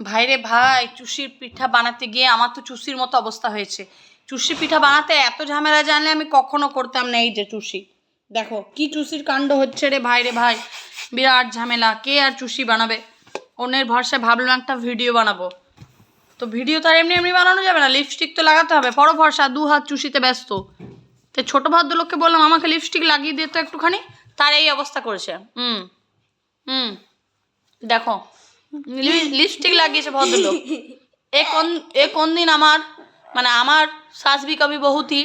ভাইরে ভাই, চুষির পিঠা বানাতে গিয়ে আমার তো চুষির মতো অবস্থা হয়েছে। চুষি পিঠা বানাতে এত ঝামেলা জানলে আমি কখনো করতাম না। এই যে চুষি, দেখো কি চুষির কাণ্ড হচ্ছে রে ভাই রে ভাই, বিরাট ঝামেলা। কে আর চুষি বানাবে? অন্যের ভরসায় ভাবলাম একটা ভিডিও বানাবো, তো ভিডিও তো আর এমনি এমনি বানানো যাবে না, লিপস্টিক তো লাগাতে হবে। পরো ভরসা, 2 হাত চুষিতে ব্যস্ত। তো ছোটো ভদ্রলোককে বললাম আমাকে লিপস্টিক লাগিয়ে দিয়ে তো একটুখানি, তার এই অবস্থা করেছে। হুম হুম দেখো, লিপস্টিক লাগিয়েছে ভদ্রলোক। এ কোন দিন আমার মানে আমার সাস ভি কভি বহুতি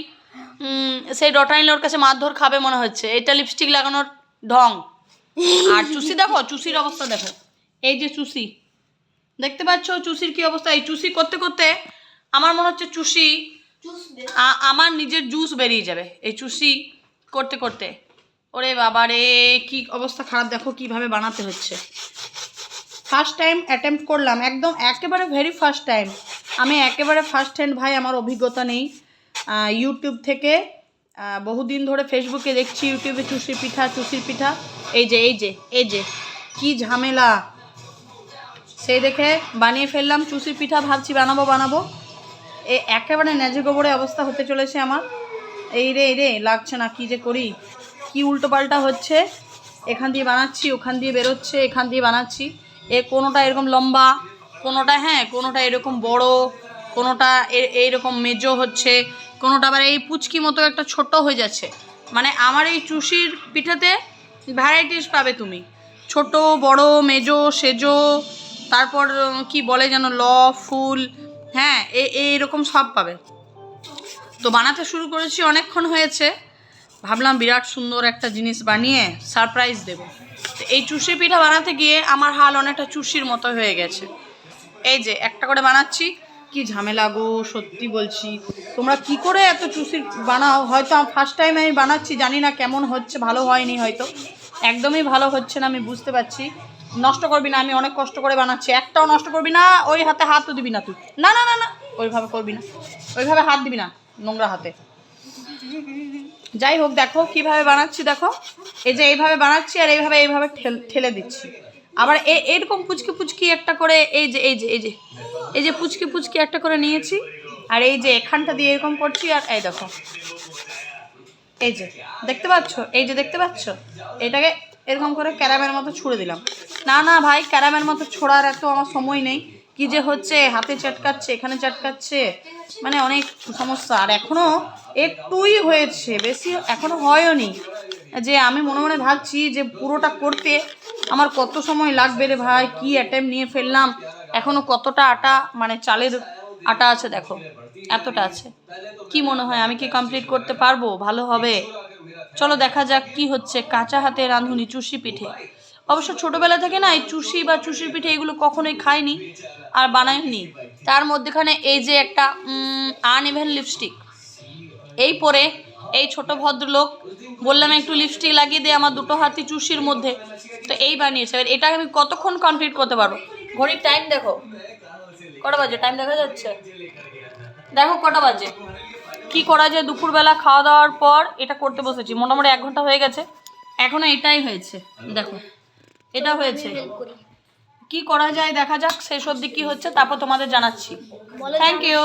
সেই ডটাইলোর কাছে মারধর খাবে মনে হচ্ছে। এটা লিপস্টিক লাগানোর ঢং। আর চুষি দেখো, চুষির অবস্থা দেখো। এই যে চুষি, দেখতে পাচ্ছ চুষির কি অবস্থা? এই চুষি করতে করতে আমার মনে হচ্ছে চুষি আমার নিজের জুস বেরিয়ে যাবে এই চুষি করতে করতে। ওরে বাবা রে, কি অবস্থা খারাপ! দেখো কিভাবে বানাতে হচ্ছে। ফার্স্ট টাইম অ্যাটেম্প্ট করলাম, একদম একেবারে ভেরি ফার্স্ট টাইম। আমি একেবারে ফার্স্ট হ্যান্ড ভাই, আমার অভিজ্ঞতা নেই। ইউটিউব থেকে বহুদিন ধরে ফেসবুকে দেখছি ইউটিউবে চুষির পিঠা। এই যে এই যে এই যে কি ঝামেলা! সেই দেখে বানিয়ে ফেললাম চুষির পিঠা, ভাবছি বানাবো। একেবারে ন্যাজে গোবরে অবস্থা হতে চলেছে আমার। এই রে লাগছে না, কি যে করি, কি উল্টোপাল্টা হচ্ছে। এখান দিয়ে বানাচ্ছি, ওখান দিয়ে বেরোচ্ছে, এখান দিয়ে বানাচ্ছি। কোনোটা এরকম লম্বা, কোনোটা এরকম বড়, কোনোটা এইরকম মেজো হচ্ছে, কোনোটা আবার এই পুচকি মতো একটা ছোট হয়ে যাচ্ছে। মানে আমার এই চুষির পিঠাতে ভ্যারাইটিস পাবে তুমি, ছোট বড় মেজো সেজো, তারপর কি বলে যেন ফুল, এইরকম সব পাবে। তো বানাতে শুরু করেছি, অনেকক্ষণ হয়েছে। ভাবলাম বিরাট সুন্দর একটা জিনিস বানিয়ে সারপ্রাইজ দেবো। তো এই চুষি পিঠা বানাতে গিয়ে আমার হাল অনেকটা চুষির মতো হয়ে গেছে। এই যে একটা করে বানাচ্ছি, কি ঝামেলা গো, সত্যি বলছি। তোমরা কি করে এত চুষি বানাও? হয়তো ফার্স্ট টাইম আমি বানাচ্ছি, জানি না কেমন হচ্ছে, ভালো হয়নি হয়তো, একদমই ভালো হচ্ছে না, আমি বুঝতে পারছি। নষ্ট করবি না, আমি অনেক কষ্ট করে বানাচ্ছি, একটাও নষ্ট করবি না। ওই হাতে হাতও দিবি না তুই, না না না না, ওইভাবে করবি না, ওইভাবে হাত দিবি না নোংরা হাতে। যাই হোক, দেখো কিভাবে বানাচ্ছি, দেখো এই যে এইভাবে বানাচ্ছি আর এইভাবে ঠেলে দিচ্ছি। আবার এরকম পুচকি একটা করে এই যে পুচকি একটা করে নিয়েছি, আর এই যে এখানটা দিয়ে এরকম করছি। আর এই দেখো, এই যে দেখতে পাচ্ছ, এটাকে এরকম করে ক্যারামের মতো ছুঁড়ে দিলাম। না ভাই, ক্যারামের মতো ছোড়ার এত আমার সময় নেই। কি যে হচ্ছে, হাতে চটকাচ্ছে, এখানে চটকাচ্ছে, মানে অনেক সমস্যা। আর এখনও একটুই হয়েছে, বেশি এখনও হয়ওনি। যে আমি মনে মনে ভাবছি যে পুরোটা করতে আমার কত সময় লাগবে রে ভাই, কি অ্যাটেম্প নিয়ে ফেললাম। এখনও কতটা আটা, মানে চালের আটা আছে, দেখো এতটা আছে। কি মনে হয় আমি কি কমপ্লিট করতে পারবো? ভালো হবে? চলো দেখা যাক কি হচ্ছে। কাঁচা হাতে রাঁধুনি চুষি পিঠে। অবশ্য ছোটোবেলা থেকে না এই চুষি বা চুষির পিঠে এগুলো কখনোই খাইনি আর বানাইনি। তার মধ্যেখানে এই যে একটা আনইভেন লিপস্টিক এই পরে এই ছোট ভদ্রলোক বললাম একটু লিপস্টিক লাগিয়ে দিয়ে আমার দুটো হাতি চুষির মধ্যে, তো এই বানিয়েছে। এবার এটা আমি কতক্ষণ কমপ্লিট করতে পারবো? ঘড়ির টাইম দেখো কটা বাজে, টাইম দেখা যাচ্ছে, দেখো কটা বাজে। কি করা যায়, দুপুরবেলা খাওয়া দাওয়ার পর এটা করতে বসেছি, মোটামুটি 1 ঘন্টা হয়ে গেছে, এখনো এটাই হয়েছে। দেখো এটা হয়েছে, কি করা যায় দেখা যাক, শেষ অবধি কি হচ্ছে তারপর তোমাদের জানাচ্ছি। Thank you.